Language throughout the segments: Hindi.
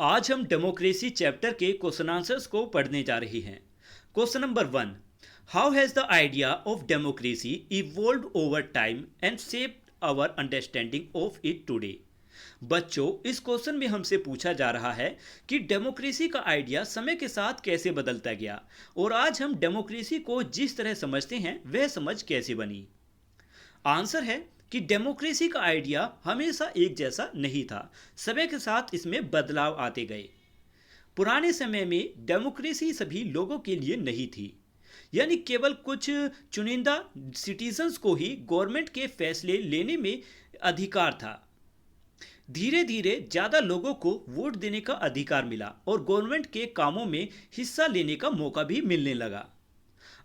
आज हम डेमोक्रेसी चैप्टर के क्वेश्चन आंसर्स को पढ़ने जा रहे हैं। Question number 1, how has the idea of democracy evolved over time and shaped our understanding of it today. बच्चों, इस क्वेश्चन में हमसे पूछा जा रहा है कि डेमोक्रेसी का आइडिया समय के साथ कैसे बदलता गया और आज हम डेमोक्रेसी को जिस तरह समझते हैं वह समझ कैसे बनी। आंसर है कि डेमोक्रेसी का आइडिया हमेशा एक जैसा नहीं था, समय के साथ इसमें बदलाव आते गए। पुराने समय में डेमोक्रेसी सभी लोगों के लिए नहीं थी, यानी केवल कुछ चुनिंदा सिटीजन्स को ही गवर्नमेंट के फैसले लेने में अधिकार था। धीरे धीरे ज़्यादा लोगों को वोट देने का अधिकार मिला और गवर्नमेंट के कामों में हिस्सा लेने का मौका भी मिलने लगा।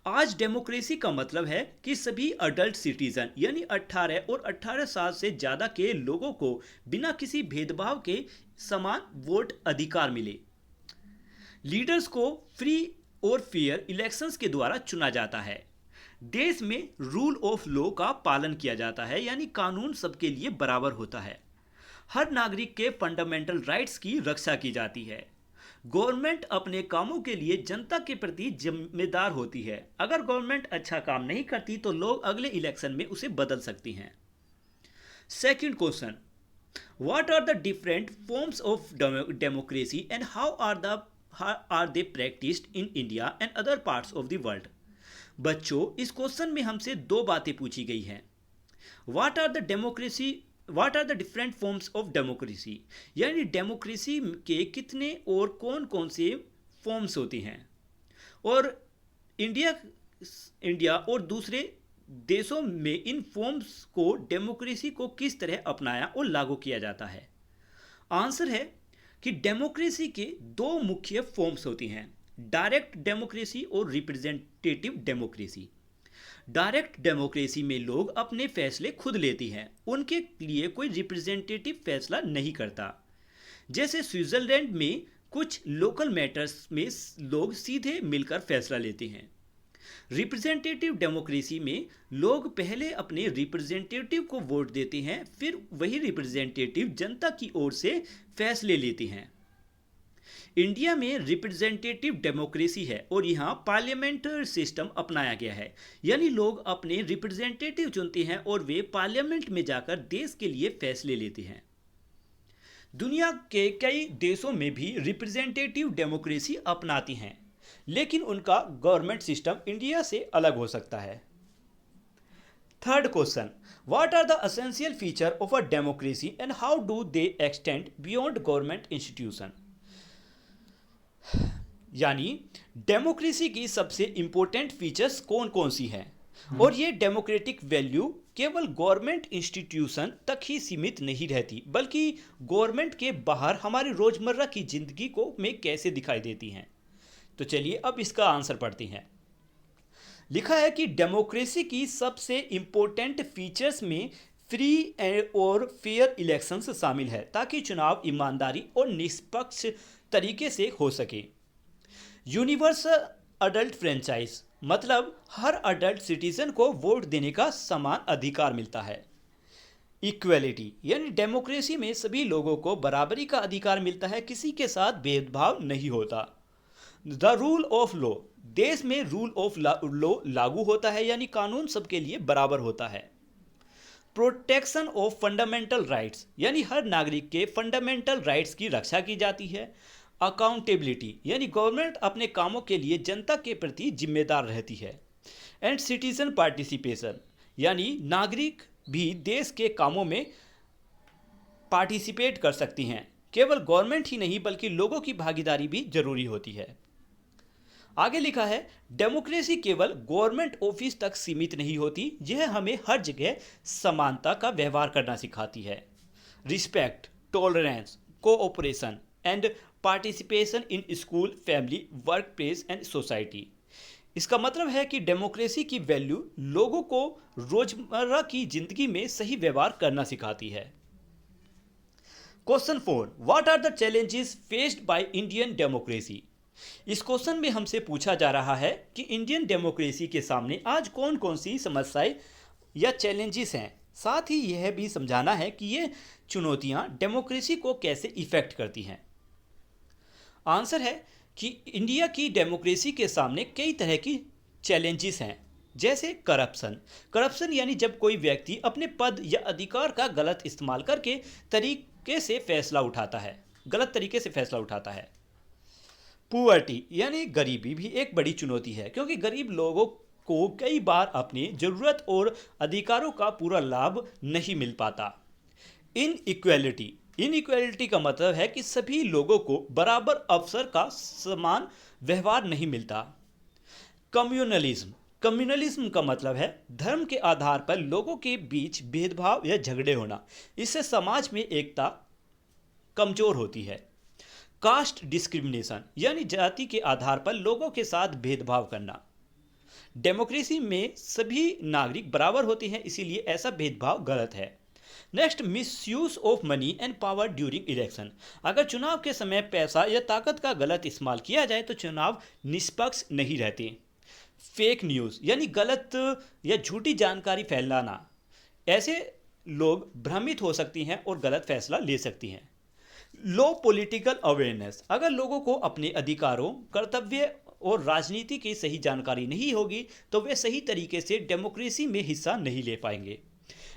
आज डेमोक्रेसी का मतलब है कि सभी अडल्ट सिटीजन यानी 18 और 18 साल से ज़्यादा के लोगों को बिना किसी भेदभाव के समान वोट अधिकार मिले। लीडर्स को फ्री और फेयर इलेक्शंस के द्वारा चुना जाता है। देश में रूल ऑफ लॉ का पालन किया जाता है, यानी कानून सबके लिए बराबर होता है। हर नागरिक के फंडामेंटल राइट्स की रक्षा की जाती है। गवर्नमेंट अपने कामों के लिए जनता के प्रति जिम्मेदार होती है। अगर गवर्नमेंट अच्छा काम नहीं करती तो लोग अगले इलेक्शन में उसे बदल सकती हैं। Second question, what are the different forms of democracy and how are they practised in India and other parts of the world. बच्चों, इस क्वेश्चन में हमसे दो बातें पूछी गई हैं। What are the different forms of democracy, यानी डेमोक्रेसी के कितने और कौन कौन से फॉर्म्स होती हैं, और इंडिया और दूसरे देशों में इन फॉर्म्स को डेमोक्रेसी को किस तरह अपनाया और लागू किया जाता है। आंसर है कि डेमोक्रेसी के दो मुख्य फॉर्म्स होती हैं, डायरेक्ट डेमोक्रेसी और रिप्रेजेंटेटिव डेमोक्रेसी। डायरेक्ट डेमोक्रेसी में लोग अपने फैसले खुद लेते हैं, उनके लिए कोई रिप्रेजेंटेटिव फैसला नहीं करता। जैसे स्विट्जरलैंड में कुछ लोकल मैटर्स में लोग सीधे मिलकर फैसला लेते हैं। रिप्रेजेंटेटिव डेमोक्रेसी में लोग पहले अपने रिप्रेजेंटेटिव को वोट देते हैं, फिर वही रिप्रेजेंटेटिव जनता की ओर से फैसले लेते हैं। इंडिया में रिप्रेजेंटेटिव डेमोक्रेसी है और यहाँ पार्लियामेंट्री सिस्टम अपनाया गया है, यानी लोग अपने रिप्रेजेंटेटिव चुनते हैं और वे पार्लियामेंट में जाकर देश के लिए फैसले लेते हैं। दुनिया के कई देशों में भी रिप्रेजेंटेटिव डेमोक्रेसी अपनाती हैं, लेकिन उनका गवर्नमेंट सिस्टम इंडिया से अलग हो सकता है। Third question, what are the essential feature of a democracy and how do they extend beyond government institution. यानी डेमोक्रेसी की सबसे इंपॉर्टेंट फीचर्स कौन कौन सी हैं और ये डेमोक्रेटिक वैल्यू केवल गवर्नमेंट इंस्टीट्यूशन तक ही सीमित नहीं रहती, बल्कि गवर्नमेंट के बाहर हमारी रोजमर्रा की जिंदगी को में कैसे दिखाई देती हैं। तो चलिए अब इसका आंसर पढ़ते हैं। लिखा है कि डेमोक्रेसी की सबसे इंपॉर्टेंट फीचर्स में फ्री और फेयर इलेक्शंस शामिल है, ताकि चुनाव ईमानदारी और निष्पक्ष तरीके से हो सके। यूनिवर्सल अडल्ट फ्रेंचाइज, मतलब हर अडल्ट सिटीजन को वोट देने का समान अधिकार मिलता है। इक्वेलिटी, यानी डेमोक्रेसी में सभी लोगों को बराबरी का अधिकार मिलता है, किसी के साथ भेदभाव नहीं होता। द रूल ऑफ लॉ, देश में रूल ऑफ लॉ लागू होता है, यानी कानून सबके लिए बराबर होता है। प्रोटेक्शन ऑफ फंडामेंटल राइट्स, यानी हर नागरिक के फंडामेंटल राइट्स की रक्षा की जाती है। अकाउंटेबिलिटी, यानी गवर्नमेंट अपने कामों के लिए जनता के प्रति जिम्मेदार रहती है। एंड सिटीजन पार्टिसिपेशन, यानी नागरिक भी देश के कामों में पार्टिसिपेट कर सकती हैं। केवल गवर्नमेंट ही नहीं बल्कि लोगों की भागीदारी भी जरूरी होती है। आगे लिखा है, डेमोक्रेसी केवल गवर्नमेंट ऑफिस तक सीमित नहीं होती, यह हमें हर जगह समानता का व्यवहार करना सिखाती है। Respect, tolerance, cooperation and participation in school, family, work place and society. इसका मतलब है कि डेमोक्रेसी की वैल्यू लोगों को रोजमर्रा की जिंदगी में सही व्यवहार करना सिखाती है। Question 4, what are the challenges faced by Indian democracy. इस क्वेश्चन में हमसे पूछा जा रहा है कि इंडियन डेमोक्रेसी के सामने आज कौन कौन सी समस्याएं या चैलेंजेस हैं। साथ ही यह भी समझाना है कि ये चुनौतियां डेमोक्रेसी को कैसे इफेक्ट करती हैं। आंसर है कि इंडिया की डेमोक्रेसी के सामने कई तरह की चैलेंजेस हैं, जैसे करप्शन। करप्शन यानी जब कोई व्यक्ति अपने पद या अधिकार का गलत इस्तेमाल करके तरीके से फैसला उठाता है, गलत तरीके से फैसला उठाता है। पुअर्टी यानी गरीबी भी एक बड़ी चुनौती है, क्योंकि गरीब लोगों को कई बार अपनी जरूरत और अधिकारों का पूरा लाभ नहीं मिल पाता। इनइक्वालिटी, इनइक्वालिटी का मतलब है कि सभी लोगों को बराबर अवसर का समान व्यवहार नहीं मिलता। कम्युनलिज्म, कम्युनलिज्म का मतलब है धर्म के आधार पर लोगों के बीच भेदभाव या झगड़े होना। इससे समाज में एकता कमजोर होती है। कास्ट डिस्क्रिमिनेशन यानी जाति के आधार पर लोगों के साथ भेदभाव करना। डेमोक्रेसी में सभी नागरिक बराबर होते हैं, इसीलिए ऐसा भेदभाव गलत है। Next, misuse of money and power during election. अगर चुनाव के समय पैसा या ताकत का गलत इस्तेमाल किया जाए तो चुनाव निष्पक्ष नहीं रहते। फेक न्यूज़ यानी गलत या झूठी जानकारी फैलाना, ऐसे लोग भ्रमित हो सकती हैं और गलत फैसला ले सकती हैं। लो पॉलिटिकल अवेयरनेस, अगर लोगों को अपने अधिकारों, कर्तव्य और राजनीति की सही जानकारी नहीं होगी तो वे सही तरीके से डेमोक्रेसी में हिस्सा नहीं ले पाएंगे।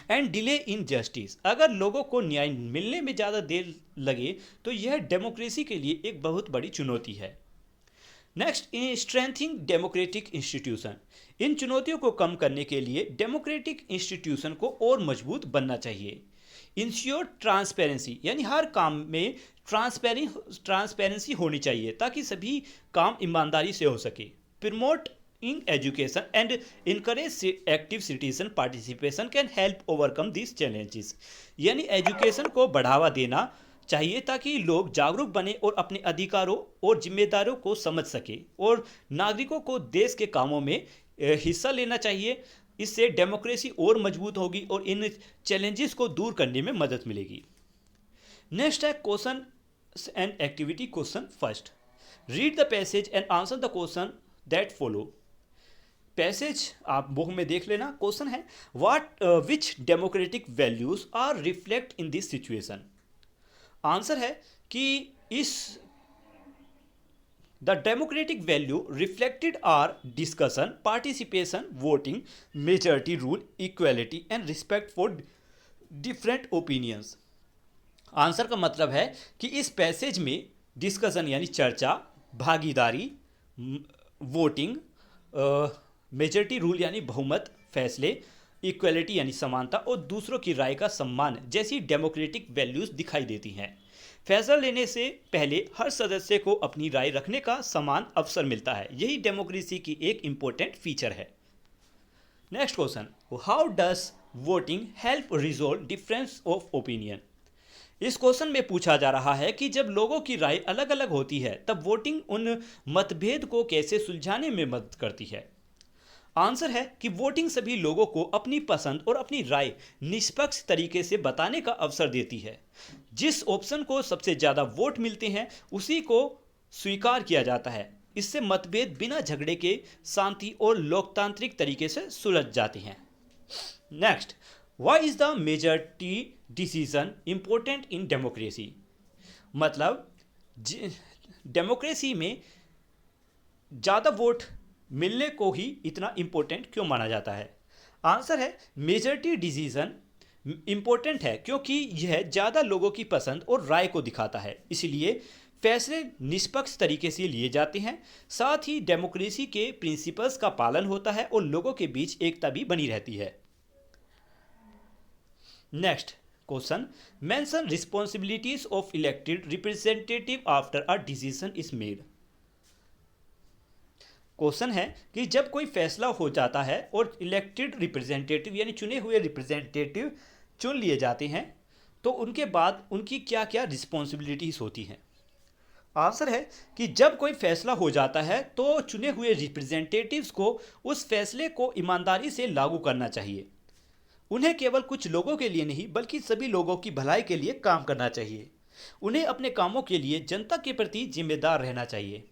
एंड डिले इन जस्टिस, अगर लोगों को न्याय मिलने में ज़्यादा देर लगे तो यह डेमोक्रेसी के लिए एक बहुत बड़ी चुनौती है। Next, strengthening democratic institution. इन चुनौतियों को कम करने के लिए डेमोक्रेटिक इंस्टीट्यूशन को और मजबूत बनना चाहिए। इंश्योर ट्रांसपेरेंसी यानी हर काम में ट्रांसपेरेंसी होनी चाहिए ताकि सभी काम ईमानदारी से हो सके। Promote in education and encourage active citizen participation can help overcome this challenges, यानी एजुकेशन को बढ़ावा देना चाहिए ताकि लोग जागरूक बने और अपने अधिकारों और जिम्मेदारियों को समझ सके, और नागरिकों को देश के कामों में हिस्सा लेना चाहिए। इससे डेमोक्रेसी और मजबूत होगी और इन चैलेंजेस को दूर करने में मदद मिलेगी। नेक्स्ट है question and activity. Question first, read the passage and answer the question that follow. Passage आप बुक में देख लेना। क्वेश्चन है what which democratic values are reflect in this situation. Answer है कि इस the democratic value reflected are discussion, participation, voting, majority rule, equality and respect for different opinions. Answer का मतलब है कि इस पैसेज में डिस्कशन यानी चर्चा, भागीदारी, वोटिंग, मेजॉरिटी रूल यानी बहुमत फैसले, इक्वालिटी यानी समानता और दूसरों की राय का सम्मान जैसी डेमोक्रेटिक वैल्यूज दिखाई देती हैं। फैसला लेने से पहले हर सदस्य को अपनी राय रखने का समान अवसर मिलता है, यही डेमोक्रेसी की एक इंपॉर्टेंट फीचर है। Next question, how does voting help resolve difference of opinion. इस क्वेश्चन में पूछा जा रहा है कि जब लोगों की राय अलग अलग होती है तब वोटिंग उन मतभेद को कैसे सुलझाने में मदद करती है। आंसर है कि वोटिंग सभी लोगों को अपनी पसंद और अपनी राय निष्पक्ष तरीके से बताने का अवसर देती है। जिस ऑप्शन को सबसे ज़्यादा वोट मिलते हैं उसी को स्वीकार किया जाता है। इससे मतभेद बिना झगड़े के शांति और लोकतांत्रिक तरीके से सुलझ जाते हैं। Next, why is the majority decision important in democracy. मतलब डेमोक्रेसी में ज़्यादा वोट मिलने को ही इतना इम्पोर्टेंट क्यों माना जाता है। आंसर है मेजॉरिटी डिसीजन इम्पोर्टेंट है क्योंकि यह ज़्यादा लोगों की पसंद और राय को दिखाता है, इसलिए फैसले निष्पक्ष तरीके से लिए जाते हैं। साथ ही डेमोक्रेसी के प्रिंसिपल्स का पालन होता है और लोगों के बीच एकता भी बनी रहती है। Next question, mention responsibilities of elected representative after a decision is made. Question है कि जब कोई फैसला हो जाता है और इलेक्टेड रिप्रेजेंटेटिव यानी चुने हुए रिप्रेजेंटेटिव चुन लिए जाते हैं तो उनके बाद उनकी क्या क्या रिस्पॉन्सिबिलिटीज होती हैं। आंसर है कि जब कोई फैसला हो जाता है तो चुने हुए रिप्रेजेंटेटिव्स को उस फैसले को ईमानदारी से लागू करना चाहिए। उन्हें केवल कुछ लोगों के लिए नहीं बल्कि सभी लोगों की भलाई के लिए काम करना चाहिए। उन्हें अपने कामों के लिए जनता के प्रति जिम्मेदार रहना चाहिए।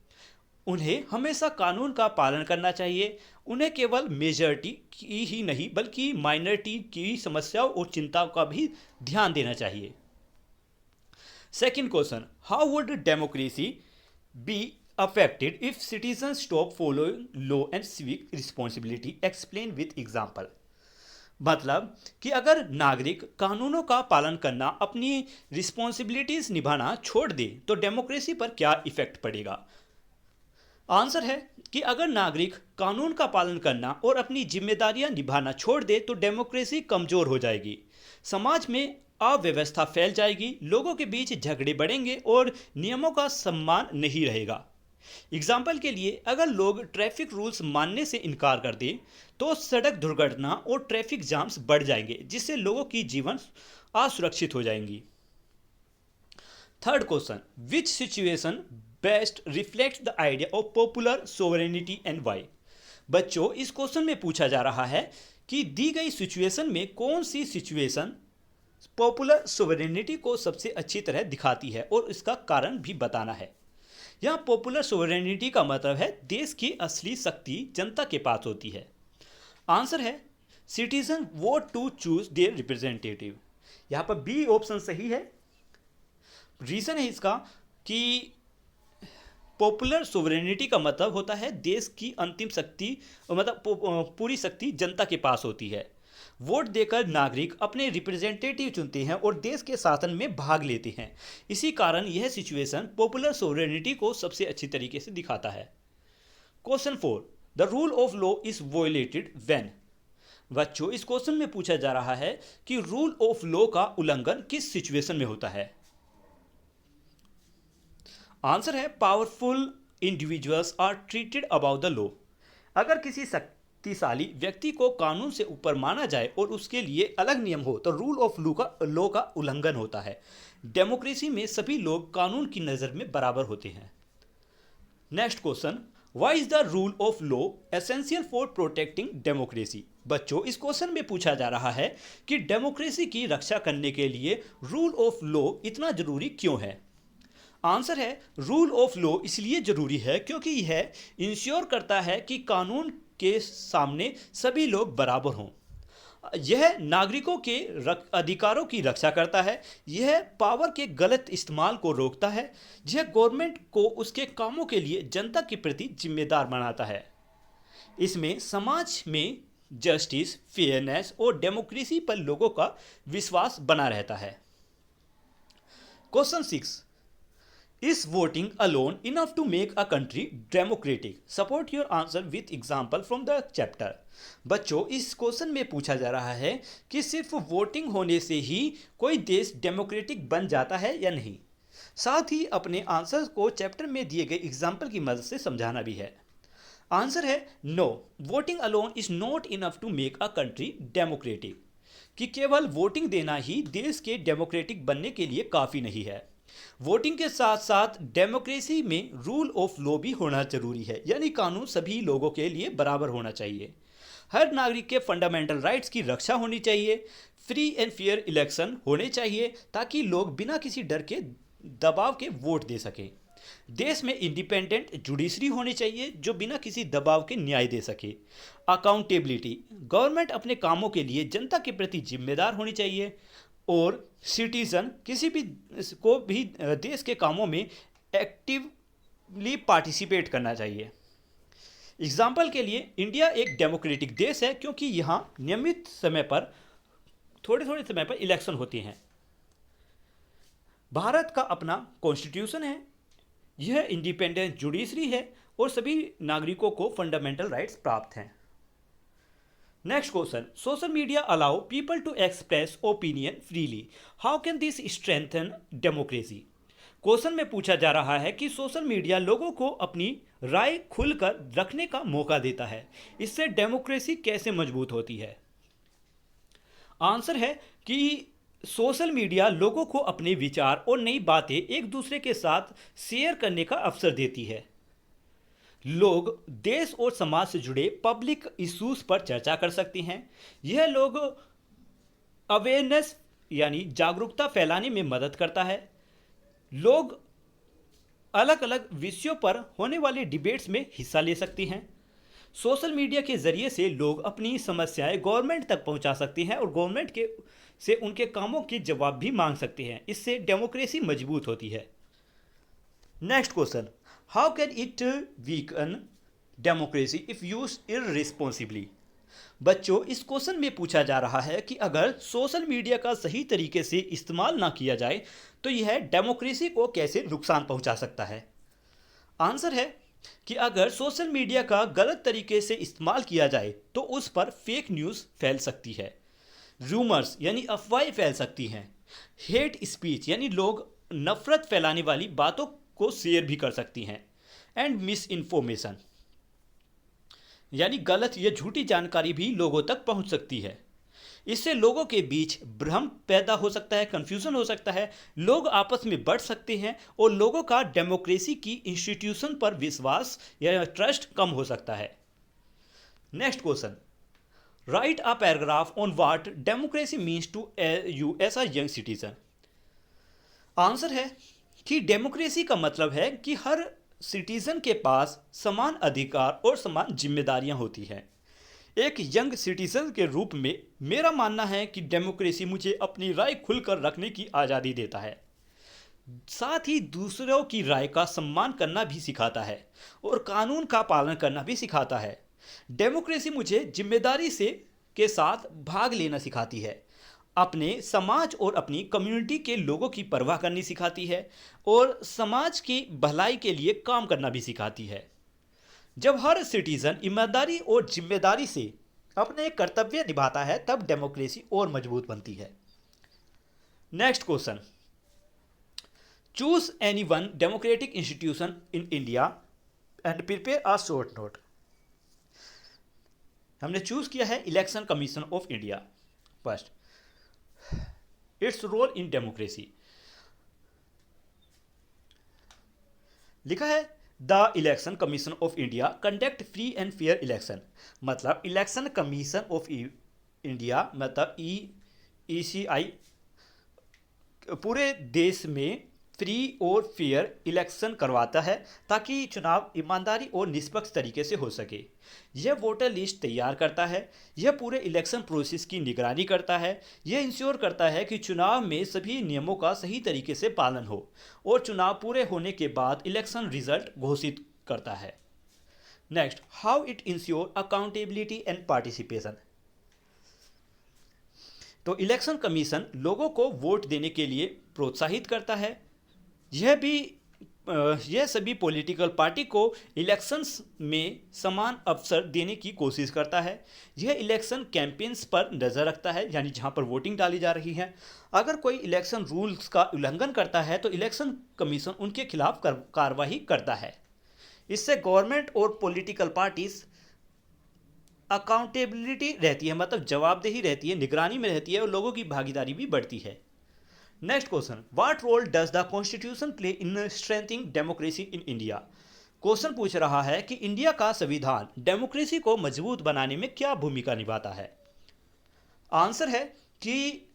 उन्हें हमेशा कानून का पालन करना चाहिए। उन्हें केवल मेजॉरिटी की ही नहीं बल्कि माइनॉरिटी की समस्याओं और चिंताओं का भी ध्यान देना चाहिए। Second question, how would democracy be affected if citizen stop following law and civic responsibility, explain with example. मतलब कि अगर नागरिक कानूनों का पालन करना, अपनी रिस्पॉन्सिबिलिटीज निभाना छोड़ दे तो डेमोक्रेसी पर क्या इफेक्ट पड़ेगा। आंसर है कि अगर नागरिक कानून का पालन करना और अपनी जिम्मेदारियां निभाना छोड़ दे तो डेमोक्रेसी कमजोर हो जाएगी, समाज में अव्यवस्था फैल जाएगी, लोगों के बीच झगड़े बढ़ेंगे और नियमों का सम्मान नहीं रहेगा। एग्जाम्पल के लिए, अगर लोग ट्रैफिक रूल्स मानने से इनकार कर दें तो सड़क दुर्घटना और ट्रैफिक जाम्स बढ़ जाएंगे, जिससे लोगों की जीवन असुरक्षित हो जाएंगी। Third question, which situation best reflect the idea of popular sovereignty and why. बच्चों, इस क्वेश्चन में पूछा जा रहा है कि दी गई सिचुएशन में कौन सी सिचुएशन पॉपुलर सोवरेनिटी को सबसे अच्छी तरह दिखाती है और इसका कारण भी बताना है। यहाँ पॉपुलर सोवरेनिटी का मतलब है देश की असली शक्ति जनता के पास होती है। आंसर है citizen vote to choose their representative. यहाँ पर बी ऑप्शन सही है। रीजन है इसका कि पॉपुलर सोवरेनिटी का मतलब होता है देश की अंतिम शक्ति, मतलब पूरी शक्ति जनता के पास होती है। वोट देकर नागरिक अपने रिप्रेजेंटेटिव चुनते हैं और देश के शासन में भाग लेते हैं। इसी कारण यह सिचुएशन पॉपुलर सोवरेनिटी को सबसे अच्छी तरीके से दिखाता है। Question 4, the rule of law is violated when. बच्चों, इस क्वेश्चन में पूछा जा रहा है कि रूल ऑफ लॉ का उल्लंघन किस सिचुएशन में होता है। आंसर है powerful individuals are treated about the law. अगर किसी शक्तिशाली व्यक्ति को कानून से ऊपर माना जाए और उसके लिए अलग नियम हो तो रूल ऑफ लॉ का उल्लंघन होता है। डेमोक्रेसी में सभी लोग कानून की नज़र में बराबर होते हैं। Next question, why is the rule of law essential for protecting democracy. बच्चों, इस क्वेश्चन में पूछा जा रहा है कि डेमोक्रेसी की रक्षा करने के लिए रूल ऑफ लॉ इतना जरूरी क्यों है। आंसर है रूल ऑफ लॉ इसलिए जरूरी है क्योंकि यह इंश्योर करता है कि कानून के सामने सभी लोग बराबर हों। यह नागरिकों के अधिकारों की रक्षा करता है। यह पावर के गलत इस्तेमाल को रोकता है। यह गवर्नमेंट को उसके कामों के लिए जनता के प्रति जिम्मेदार बनाता है। इसमें समाज में जस्टिस, फेयरनेस और डेमोक्रेसी पर लोगों का विश्वास बना रहता है। Question 6, Is voting alone enough to make a country democratic? Support your answer with example from the chapter. बच्चों, इस क्वेश्चन में पूछा जा रहा है कि सिर्फ वोटिंग होने से ही कोई देश डेमोक्रेटिक बन जाता है या नहीं। साथ ही अपने आंसर को चैप्टर में दिए गए एग्जाम्पल की मदद से समझाना भी है। आंसर है no, voting alone is not enough to make a country democratic. कि केवल वोटिंग देना ही देश के डेमोक्रेटिक बनने के लिए काफ़ी नहीं है। वोटिंग के साथ साथ डेमोक्रेसी में रूल ऑफ लॉ भी होना जरूरी है, यानी कानून सभी लोगों के लिए बराबर होना चाहिए। हर नागरिक के फंडामेंटल राइट्स की रक्षा होनी चाहिए। फ्री एंड फेयर इलेक्शन होने चाहिए ताकि लोग बिना किसी डर के दबाव के वोट दे सकें। देश में इंडिपेंडेंट जुडिशरी होनी चाहिए जो बिना किसी दबाव के न्याय दे सके। अकाउंटेबिलिटी, गवर्नमेंट अपने कामों के लिए जनता के प्रति जिम्मेदार होनी चाहिए। और सिटीजन किसी भी को भी देश के कामों में एक्टिवली पार्टिसिपेट करना चाहिए। एग्जाम्पल के लिए, इंडिया एक डेमोक्रेटिक देश है क्योंकि यहाँ नियमित समय पर थोड़े थोड़े समय पर इलेक्शन होती हैं। भारत का अपना कॉन्स्टिट्यूशन है, यह इंडिपेंडेंट जुडिशरी है और सभी नागरिकों को फंडामेंटल राइट्स प्राप्त हैं। Next question, social media allow people to express opinion freely, how can this strengthen democracy. Question में पूछा जा रहा है कि सोशल मीडिया लोगों को अपनी राय खुलकर रखने का मौका देता है, इससे डेमोक्रेसी कैसे मजबूत होती है। आंसर है कि सोशल मीडिया लोगों को अपने विचार और नई बातें एक दूसरे के साथ शेयर करने का अवसर देती है। लोग देश और समाज से जुड़े पब्लिक इश्यूज पर चर्चा कर सकते हैं। यह लोग अवेयरनेस यानी जागरूकता फैलाने में मदद करता है। लोग अलग अलग विषयों पर होने वाले डिबेट्स में हिस्सा ले सकते हैं। सोशल मीडिया के जरिए से लोग अपनी समस्याएं गवर्नमेंट तक पहुंचा सकते हैं और गवर्नमेंट के से उनके कामों के जवाब भी मांग सकते हैं। इससे डेमोक्रेसी मजबूत होती है। Next question, how can it weaken democracy if use irresponsibly. बच्चों, इस क्वेश्चन में पूछा जा रहा है कि अगर सोशल मीडिया का सही तरीके से इस्तेमाल ना किया जाए तो यह डेमोक्रेसी को कैसे नुकसान पहुंचा सकता है। आंसर है कि अगर सोशल मीडिया का गलत तरीके से इस्तेमाल किया जाए तो उस पर फेक न्यूज़ फैल सकती है, रूमर्स यानी अफवाहें फैल सकती हैं, हेट स्पीच यानी लोग नफरत फैलाने वाली बातों को शेयर भी कर सकती हैं, एंड मिस इन्फॉर्मेशन यानी गलत या झूठी जानकारी भी लोगों तक पहुंच सकती है। इससे लोगों के बीच भ्रम पैदा हो सकता है, कंफ्यूजन हो सकता है, लोग आपस में बढ़ सकते हैं और लोगों का डेमोक्रेसी की इंस्टीट्यूशन पर विश्वास या ट्रस्ट कम हो सकता है। Next question, write a paragraph on what democracy means to you as a young citizen. Answer है कि डेमोक्रेसी का मतलब है कि हर सिटीजन के पास समान अधिकार और समान जिम्मेदारियां होती हैं। एक यंग सिटीजन के रूप में मेरा मानना है कि डेमोक्रेसी मुझे अपनी राय खुलकर रखने की आज़ादी देता है, साथ ही दूसरों की राय का सम्मान करना भी सिखाता है और कानून का पालन करना भी सिखाता है। डेमोक्रेसी मुझे जिम्मेदारी से के साथ भाग लेना सिखाती है, अपने समाज और अपनी कम्युनिटी के लोगों की परवाह करनी सिखाती है और समाज की भलाई के लिए काम करना भी सिखाती है। जब हर सिटीजन ईमानदारी और जिम्मेदारी से अपने कर्तव्य निभाता है तब डेमोक्रेसी और मजबूत बनती है। Next question, choose any one democratic institution in India and prepare a short note. हमने चूज किया है election commission of India. First, its role in democracy. लिखा है the election commission of India conduct free and fair election. मतलब इलेक्शन कमीशन ऑफ इंडिया मतलब ECI पूरे देश में फ्री और फेयर इलेक्शन करवाता है ताकि चुनाव ईमानदारी और निष्पक्ष तरीके से हो सके। यह वोटर लिस्ट तैयार करता है, यह पूरे इलेक्शन प्रोसेस की निगरानी करता है, यह इंश्योर करता है कि चुनाव में सभी नियमों का सही तरीके से पालन हो और चुनाव पूरे होने के बाद इलेक्शन रिजल्ट घोषित करता है। Next, how it ensure accountability and participation. तो इलेक्शन कमीशन लोगों को वोट देने के लिए प्रोत्साहित करता है। यह सभी पॉलिटिकल पार्टी को इलेक्शंस में समान अवसर देने की कोशिश करता है। यह इलेक्शन कैंपेन्स पर नज़र रखता है, यानी जहां पर वोटिंग डाली जा रही है। अगर कोई इलेक्शन रूल्स का उल्लंघन करता है तो इलेक्शन कमीशन उनके खिलाफ कार्रवाई करता है। इससे गवर्नमेंट और पॉलिटिकल पार्टीज अकाउंटेबिलिटी रहती है, मतलब जवाबदेही रहती है, निगरानी में रहती है और लोगों की भागीदारी भी बढ़ती है। Next question, what role does the constitution play in strengthening democracy in India. Question पूछ रहा है कि इंडिया का संविधान डेमोक्रेसी को मजबूत बनाने में क्या भूमिका निभाता है। आंसर है कि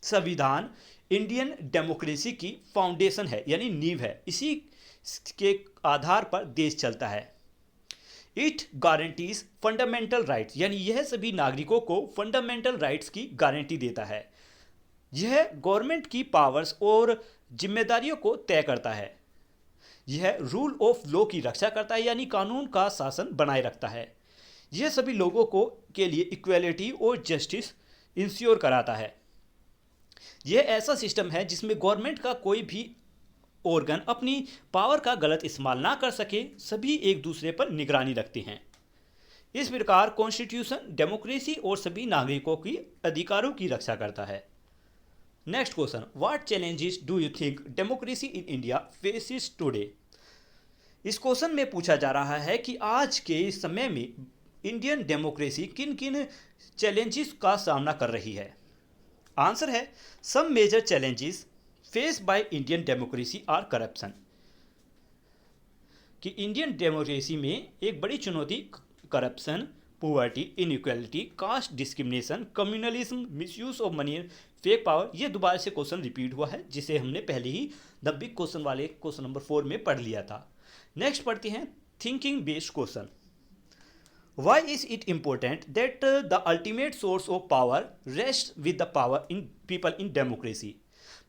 संविधान इंडियन डेमोक्रेसी की फाउंडेशन है, यानी नींव है। इसी के आधार पर देश चलता है। इट गारंटीज फंडामेंटल राइट्स, यानी यह सभी नागरिकों को फंडामेंटल राइट्स की गारंटी देता है। यह गवर्नमेंट की पावर्स और जिम्मेदारियों को तय करता है। यह रूल ऑफ लॉ की रक्षा करता है, यानी कानून का शासन बनाए रखता है। यह सभी लोगों को के लिए इक्वलिटी और जस्टिस इंश्योर कराता है। यह ऐसा सिस्टम है जिसमें गवर्नमेंट का कोई भी ऑर्गन अपनी पावर का गलत इस्तेमाल ना कर सके, सभी एक दूसरे पर निगरानी रखते हैं। इस प्रकार कॉन्स्टिट्यूशन डेमोक्रेसी और सभी नागरिकों की अधिकारों की रक्षा करता है। Next question, what challenges do you think democracy in India faces today. इस क्वेश्चन में पूछा जा रहा है कि आज के समय में इंडियन डेमोक्रेसी किन किन चैलेंजेस का सामना कर रही है। आंसर है some major challenges face by Indian democracy are corruption. कि इंडियन डेमोक्रेसी में एक बड़ी चुनौती corruption, poverty, inequality, caste discrimination, communalism, misuse of money, fake power. ये दोबारा से क्वेश्चन रिपीट हुआ है जिसे हमने पहले ही द बिग क्वेश्चन वाले क्वेश्चन नंबर 4 में पढ़ लिया था। नेक्स्ट पढ़ते हैं thinking based question. Why is it important that the ultimate source of power rests with the power in people in democracy?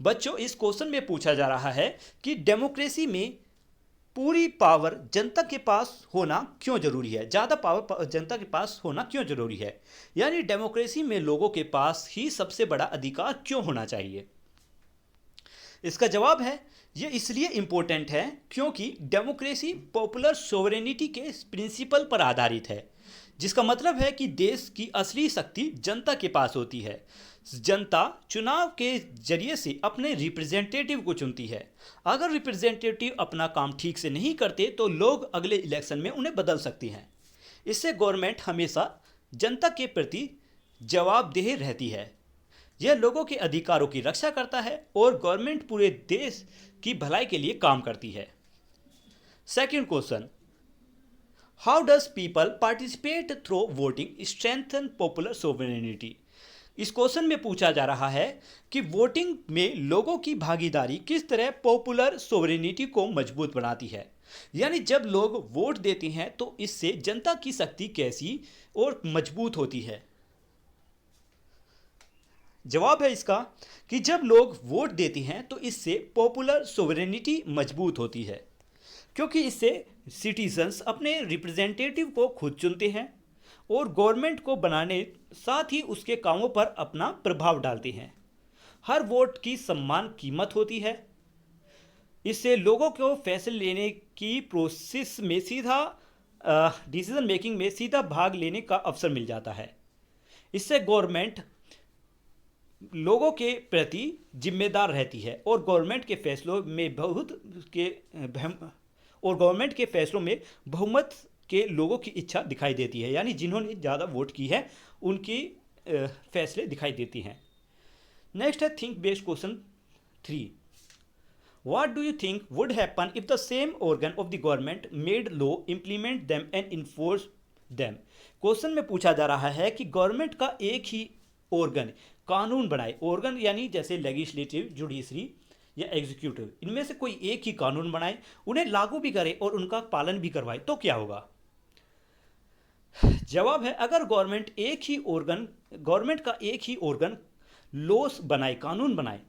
बच्चों, इस क्वेश्चन में पूछा जा रहा है कि डेमोक्रेसी में पूरी पावर जनता के पास होना क्यों जरूरी है, ज़्यादा पावर जनता के पास होना क्यों जरूरी है, यानी डेमोक्रेसी में लोगों के पास ही सबसे बड़ा अधिकार क्यों होना चाहिए। इसका जवाब है ये इसलिए इम्पोर्टेंट है क्योंकि डेमोक्रेसी पॉपुलर सोवरेनिटी के प्रिंसिपल पर आधारित है, जिसका मतलब है कि देश की असली शक्ति जनता के पास होती है। जनता चुनाव के जरिए से अपने रिप्रेजेंटेटिव को चुनती है। अगर रिप्रेजेंटेटिव अपना काम ठीक से नहीं करते तो लोग अगले इलेक्शन में उन्हें बदल सकती हैं। इससे गवर्नमेंट हमेशा जनता के प्रति जवाबदेह रहती है। यह लोगों के अधिकारों की रक्षा करता है और गवर्नमेंट पूरे देश की भलाई के लिए काम करती है। Second question, how does people participate through voting strengthen popular sovereignty. इस क्वेश्चन में पूछा जा रहा है कि वोटिंग में लोगों की भागीदारी किस तरह पॉपुलर सोवरेनिटी को मजबूत बनाती है, यानी जब लोग वोट देते हैं तो इससे जनता की शक्ति कैसी और मजबूत होती है। जवाब है इसका कि जब लोग वोट देते हैं तो इससे पॉपुलर सोवरेनिटी मजबूत होती है, क्योंकि इससे सिटीजन्स अपने रिप्रेजेंटेटिव को खुद चुनते हैं और गवर्नमेंट को बनाने साथ ही उसके कामों पर अपना प्रभाव डालते हैं। हर वोट की सम्मान कीमत होती है। इससे लोगों को फैसले लेने की प्रोसेस में सीधा डिसीजन मेकिंग में सीधा भाग लेने का अवसर मिल जाता है। इससे गवर्नमेंट लोगों के प्रति जिम्मेदार रहती है और गवर्नमेंट के फैसलों में बहुमत के लोगों की इच्छा दिखाई देती है, यानी जिन्होंने ज़्यादा वोट की है उनकी फैसले दिखाई देती हैं। नेक्स्ट है think based question 3, what do you think would happen if the same organ of the government made law implement them and enforce them. Question में पूछा जा रहा है कि गवर्नमेंट का एक ही ऑर्गन कानून बनाए, ऑर्गन यानी जैसे लेजिस्लेटिव, जुडिशरी या एग्जीक्यूटिव, इनमें से कोई एक ही कानून बनाए, उन्हें लागू भी करे और उनका पालन भी करवाए, तो क्या होगा। जवाब है अगर गवर्नमेंट का एक ही ऑर्गन लॉस बनाए, कानून बनाए,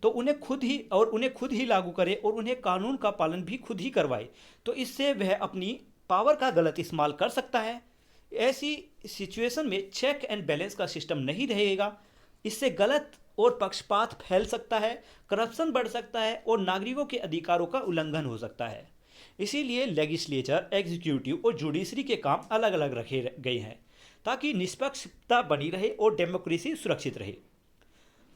तो उन्हें खुद ही लागू करे और उन्हें कानून का पालन भी खुद ही करवाए, तो इससे वह अपनी पावर का गलत इस्तेमाल कर सकता है। ऐसी सिचुएशन में चेक एंड बैलेंस का सिस्टम नहीं रहेगा। इससे गलत और पक्षपात फैल सकता है, करप्शन बढ़ सकता है और नागरिकों के अधिकारों का उल्लंघन हो सकता है। इसीलिए लेजिस्लेचर, एग्जीक्यूटिव और जुडिशरी के काम अलग अलग रखे गए हैं ताकि निष्पक्षता बनी रहे और डेमोक्रेसी सुरक्षित रहे।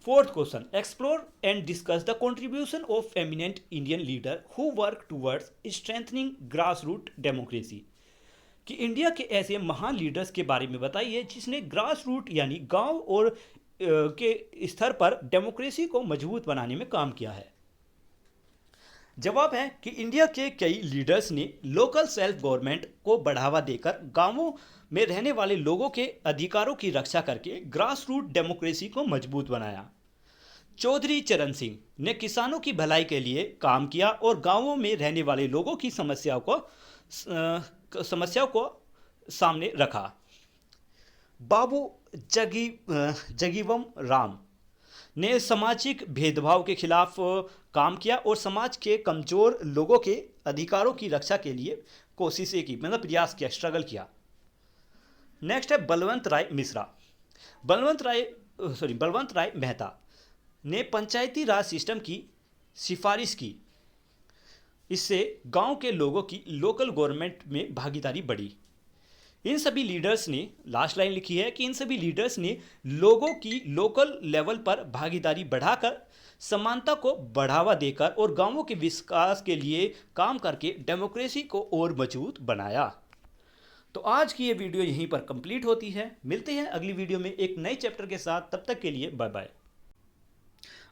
Fourth question, explore and discuss the contribution of eminent Indian leader who work towards strengthening grass root democracy. कि इंडिया के ऐसे महान लीडर्स के बारे में बताइए जिसने ग्रास रूट यानी गांव और के स्तर पर डेमोक्रेसी को मजबूत बनाने में काम किया है। जवाब है कि इंडिया के कई लीडर्स ने लोकल सेल्फ गवर्नमेंट को बढ़ावा देकर गांवों में रहने वाले लोगों के अधिकारों की रक्षा करके ग्रास रूट डेमोक्रेसी को मजबूत बनाया। चौधरी चरण सिंह ने किसानों की भलाई के लिए काम किया और गांवों में रहने वाले लोगों की समस्याओं को सामने रखा। बाबू जगीवम राम ने सामाजिक भेदभाव के खिलाफ काम किया और समाज के कमजोर लोगों के अधिकारों की रक्षा के लिए कोशिशें की, मतलब प्रयास किया, स्ट्रगल किया। नेक्स्ट है बलवंत राय मेहता ने पंचायती राज सिस्टम की सिफारिश की। इससे गांव के लोगों की लोकल गवर्नमेंट में भागीदारी बढ़ी। इन सभी लीडर्स ने, लास्ट लाइन लिखी है कि इन सभी लीडर्स ने लोगों की लोकल लेवल पर भागीदारी बढ़ाकर, समानता को बढ़ावा देकर और गांवों के विकास के लिए काम करके डेमोक्रेसी को और मजबूत बनाया। तो आज की ये वीडियो यहीं पर कंप्लीट होती है। मिलते हैं अगली वीडियो में एक नए चैप्टर के साथ। तब तक के लिए बाय बाय।